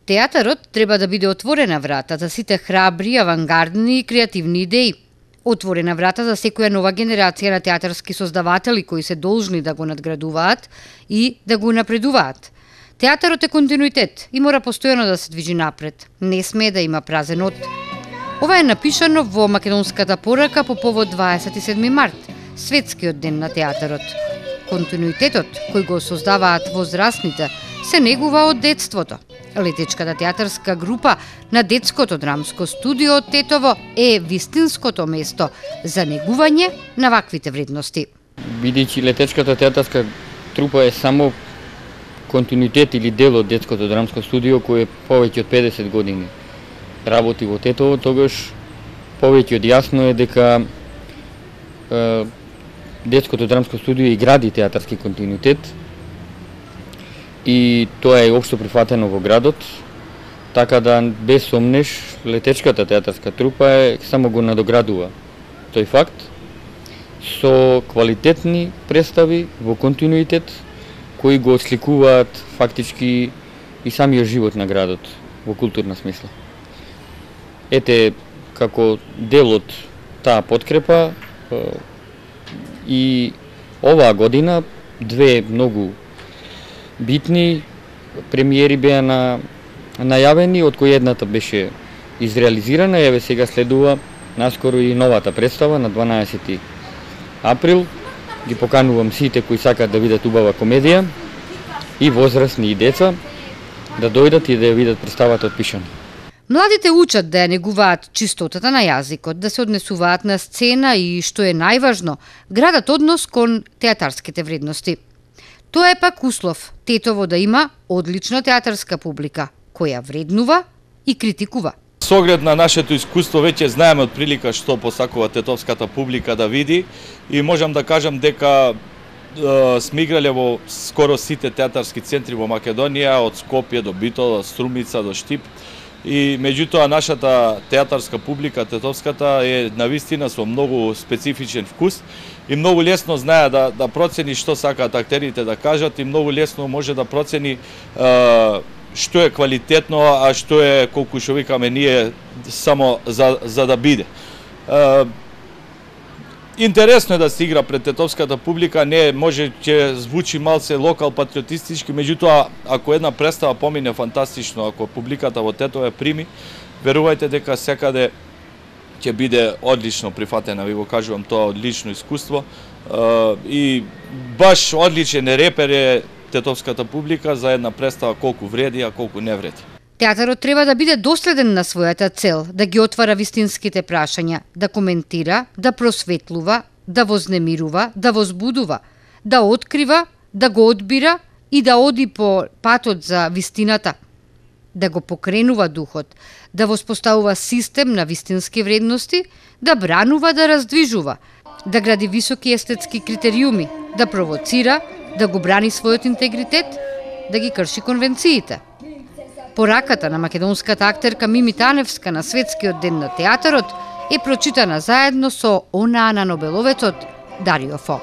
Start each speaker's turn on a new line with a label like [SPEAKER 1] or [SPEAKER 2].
[SPEAKER 1] Театарот треба да биде отворена врата за сите храбри, авангардни и креативни идеи. Отворена врата за секоја нова генерација на театарски создаватели кои се должни да го надградуваат и да го напредуваат. Театарот е континуитет и мора постојано да се движи напред. Не смее да има празен од. Ова е напишано во македонската порака по повод 27 март, светскиот ден на театарот. Континуитетот кој го создаваат возрастните се негува од детството. Летечката театарска група на детското драмско студио Тетово е вистинското место за негување на ваквите вредности.
[SPEAKER 2] Бидејќи летечката театарска трупа е само континуитет или дел од детското драмско студио кој е повеќе од 50 години работи во Тетово, тогаш повеќе од јасно е дека детското драмско студио и гради театарски континуитет и тоа е општо прифатено во градот, така да без сомнеш летечката театарска трупа само го надоградува тој факт со квалитетни представи во континуитет кои го отсликуваат фактички и самиот живот на градот во културна смисла. Ете, како дел од таа подкрепа и оваа година две многу битни премиери беа најавени, од кои едната беше изреализирана, еве сега следува наскоро и новата представа на 12 април. Ги поканувам сите кои сакаат да видат убава комедија, и возрастни и деца, да дојдат и да ја видат представата отпишана.
[SPEAKER 1] Младите учат да ја негуваат чистотата на јазикот, да се однесуваат на сцена и, што е најважно, градат однос кон театарските вредности. Тоа е пак услов Тетово да има одлична театарска публика, која вреднува и критикува.
[SPEAKER 3] Со оглед на нашето искуство веќе знаеме од прилика што посакува тетовската публика да види и можам да кажам дека сме играле во скоро сите театарски центри во Македонија, од Скопје до Битола, Струмица до Штип. И меѓутоа нашата театарска публика, тетовската, е навистина со многу специфичен вкус и многу лесно знае да процени што сакаат актерите да кажат и многу лесно може да процени што е квалитетно, а што е, колку што викаме ние, само за да биде. Интересно е да се игра пред тетовската публика, не може ќе звучи малце локал патриотистички, меѓутоа ако една представа помине фантастично, ако публиката во Тетово ја прими, верувајте дека секаде ќе биде одлично прифатена, ви го кажувам, тоа одлично искуство и баш одличен репер е тетовската публика за една представа колку вреди, а колку не вреди.
[SPEAKER 1] Театарот треба да биде доследен на својата цел, да ги отвара вистинските прашања, да коментира, да просветлува, да вознемирува, да возбудува, да открива, да го одбира и да оди по патот за вистината, да го покренува духот, да воспоставува систем на вистински вредности, да бранува, да раздвижува, да гради високи естетски критериуми, да провоцира, да го брани својот интегритет, да ги крши конвенциите. Пораката на македонската актерка Мими Таневска на светскиот ден на театарот е прочитана заедно со онаа на нобеловецот Дарио Фо.